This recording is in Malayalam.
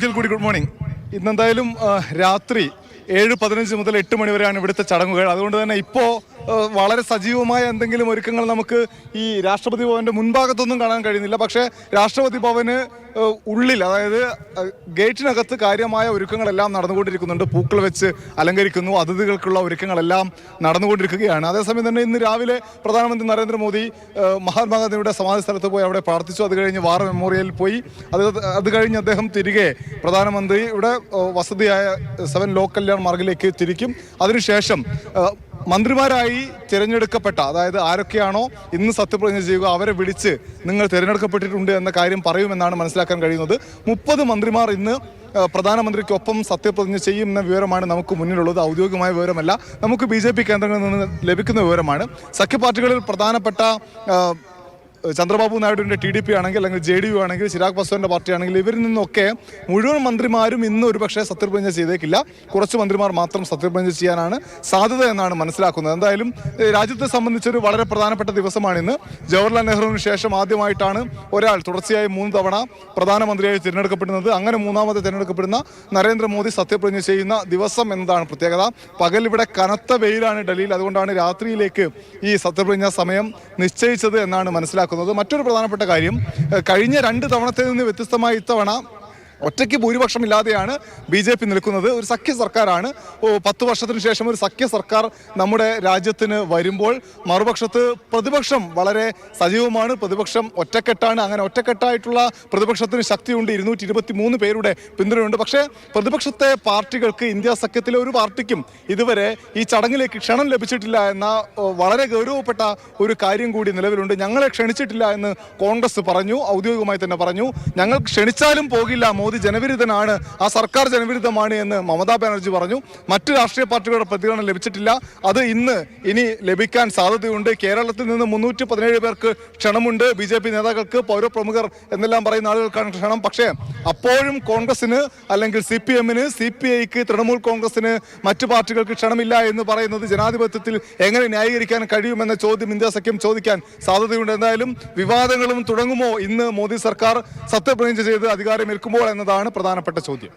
Good morning. ഇന്നെന്തായാലും രാത്രി 7:15 മുതൽ 8 മണി വരെയാണ് ഇവിടുത്തെ ചടങ്ങുകൾ. അതുകൊണ്ട് തന്നെ ഇപ്പോൾ വളരെ സജീവമായ എന്തെങ്കിലും ഒരുക്കങ്ങൾ നമുക്ക് ഈ രാഷ്ട്രപതി ഭവന്റെ മുൻഭാഗത്തൊന്നും കാണാൻ കഴിയുന്നില്ല. പക്ഷേ രാഷ്ട്രപതി ഭവന് ഉള്ളിൽ, അതായത് ഗേറ്റിനകത്ത് കാര്യമായ ഒരുക്കങ്ങളെല്ലാം നടന്നുകൊണ്ടിരിക്കുന്നുണ്ട്. പൂക്കൾ വെച്ച് അലങ്കരിക്കുന്നു, അതിഥികൾക്കുള്ള ഒരുക്കങ്ങളെല്ലാം നടന്നുകൊണ്ടിരിക്കുകയാണ്. അതേസമയം തന്നെ ഇന്ന് രാവിലെ പ്രധാനമന്ത്രി നരേന്ദ്രമോദി മഹാത്മാഗാന്ധിയുടെ സമാധി സ്ഥലത്ത് പോയി അവിടെ പ്രാർത്ഥിച്ചു. അത് കഴിഞ്ഞ് വാർ മെമ്മോറിയലിൽ പോയി. അത് കഴിഞ്ഞ് അദ്ദേഹം തിരികെ പ്രധാനമന്ത്രി ഇവിടെ വസതിയായ 7 ലോക് കല്യാൺ മാർഗിലേക്ക് തിരിക്കും. അതിനുശേഷം മന്ത്രിമാരായി തിരഞ്ഞെടുക്കപ്പെട്ട, അതായത് ആരൊക്കെയാണോ ഇന്ന് സത്യപ്രതിജ്ഞ ചെയ്യുക അവരെ വിളിച്ച് നിങ്ങൾ തിരഞ്ഞെടുക്കപ്പെട്ടിട്ടുണ്ട് എന്ന കാര്യം പറയുമെന്നാണ് മനസ്സിലാക്കാൻ കഴിയുന്നത്. 30 മന്ത്രിമാർ ഇന്ന് പ്രധാനമന്ത്രിക്കൊപ്പം സത്യപ്രതിജ്ഞ ചെയ്യുമെന്ന വിവരമാണ് നമുക്ക് മുന്നിലുള്ളത്. ഔദ്യോഗികമായ വിവരമല്ല, നമുക്ക് BJP കേന്ദ്രങ്ങളിൽ നിന്ന് ലഭിക്കുന്ന വിവരമാണ്. സഖ്യപാർട്ടികളിൽ പ്രധാനപ്പെട്ട ചന്ദ്രബാബു നായിഡുവിൻ്റെ TDP ആണെങ്കിൽ, അല്ലെങ്കിൽ JDU ആണെങ്കിൽ, ചിരാഗ് പാസ്വാന്റെ പാർട്ടി ആണെങ്കിൽ, ഇവരിൽ നിന്നൊക്കെ മുഴുവൻ മന്ത്രിമാരും ഇന്ന് ഒരുപക്ഷെ സത്യപ്രതിജ്ഞ ചെയ്തേക്കില്ല. കുറച്ച് മന്ത്രിമാർ മാത്രം സത്യപ്രതിജ്ഞ ചെയ്യാനാണ് സാധ്യത എന്നാണ് മനസ്സിലാക്കുന്നത്. എന്തായാലും രാജ്യത്തെ സംബന്ധിച്ചൊരു വളരെ പ്രധാനപ്പെട്ട ദിവസമാണ് ഇന്ന്. ജവഹർലാൽ നെഹ്റുവിന് ശേഷം ആദ്യമായിട്ടാണ് ഒരാൾ തുടർച്ചയായി 3 തവണ പ്രധാനമന്ത്രിയായി തിരഞ്ഞെടുക്കപ്പെടുന്നത്. അങ്ങനെ മൂന്നാമത്തെ തിരഞ്ഞെടുക്കപ്പെടുന്ന നരേന്ദ്രമോദി സത്യപ്രതിജ്ഞ ചെയ്യുന്ന ദിവസം എന്നതാണ് പ്രത്യേകത. പകൽ ഇവിടെ കനത്ത വെയിലാണ് ഡൽഹിയിൽ. അതുകൊണ്ടാണ് രാത്രിയിലേക്ക് ഈ സത്യപ്രതിജ്ഞാ സമയം നിശ്ചയിച്ചത് എന്നാണ് മനസ്സിലാക്കുന്നത്. മറ്റൊരു പ്രധാനപ്പെട്ട കാര്യം, കഴിഞ്ഞ 2 തവണത്തിൽ നിന്ന് വ്യത്യസ്തമായി ഇത്തവണ ഒറ്റയ്ക്ക് ഭൂരിപക്ഷമില്ലാതെയാണ് BJP നിൽക്കുന്നത്. ഒരു സഖ്യ സർക്കാരാണ്. 10 വർഷത്തിന് ശേഷം ഒരു സഖ്യ സർക്കാർ നമ്മുടെ രാജ്യത്തിന് വരുമ്പോൾ മറുപക്ഷത്ത് പ്രതിപക്ഷം വളരെ സജീവമാണ്. പ്രതിപക്ഷം ഒറ്റക്കെട്ടാണ്. അങ്ങനെ ഒറ്റക്കെട്ടായിട്ടുള്ള പ്രതിപക്ഷത്തിന് ശക്തിയുണ്ട്. 223 പേരുടെ പിന്തുണയുണ്ട്. പക്ഷേ പ്രതിപക്ഷത്തെ പാർട്ടികൾക്ക്, ഇന്ത്യ സഖ്യത്തിലെ ഒരു പാർട്ടിക്കും ഇതുവരെ ഈ ചടങ്ങിലേക്ക് ക്ഷണം ലഭിച്ചിട്ടില്ല എന്ന വളരെ ഗൗരവപ്പെട്ട ഒരു കാര്യം കൂടി നിലവിലുണ്ട്. ഞങ്ങളെ ക്ഷണിച്ചിട്ടില്ല എന്ന് കോൺഗ്രസ് പറഞ്ഞു, ഔദ്യോഗികമായി തന്നെ പറഞ്ഞു. ഞങ്ങൾ ക്ഷണിച്ചാലും പോകില്ല, മോദി ജനവിരുദ്ധനാണ്, ആ സർക്കാർ ജനവിരുദ്ധമാണ് എന്ന് മമതാ ബാനർജി പറഞ്ഞു. മറ്റു രാഷ്ട്രീയ പാർട്ടികളുടെ പ്രതികരണം ലഭിച്ചിട്ടില്ല. അത് ഇനി ലഭിക്കാൻ സാധ്യതയുണ്ട്. കേരളത്തിൽ നിന്ന് 317 പേർക്ക് ക്ഷണമുണ്ട്. BJP നേതാക്കൾക്ക്, പൗരപ്രമുഖർ എന്നെല്ലാം പറയുന്ന ആളുകൾക്കാണ് ക്ഷണം. പക്ഷേ അപ്പോഴും കോൺഗ്രസിന്, അല്ലെങ്കിൽ CPM-ന്, CPI-ക്ക്, തൃണമൂൽ കോൺഗ്രസിന്, മറ്റു പാർട്ടികൾക്ക് ക്ഷണമില്ല എന്ന് പറയുന്നത് ജനാധിപത്യത്തിൽ എങ്ങനെ ന്യായീകരിക്കാൻ കഴിയുമെന്ന ചോദ്യം ഇന്ത്യ സഖ്യം ചോദിക്കാൻ സാധ്യതയുണ്ട്. എന്തായാലും വിവാദങ്ങളും തുടങ്ങുമോ ഇന്ന് മോദി സർക്കാർ സത്യപ്രതിജ്ഞ ചെയ്ത് അധികാരമേൽക്കുമ്പോൾ എന്നതാണ് പ്രധാനപ്പെട്ട ചോദ്യം.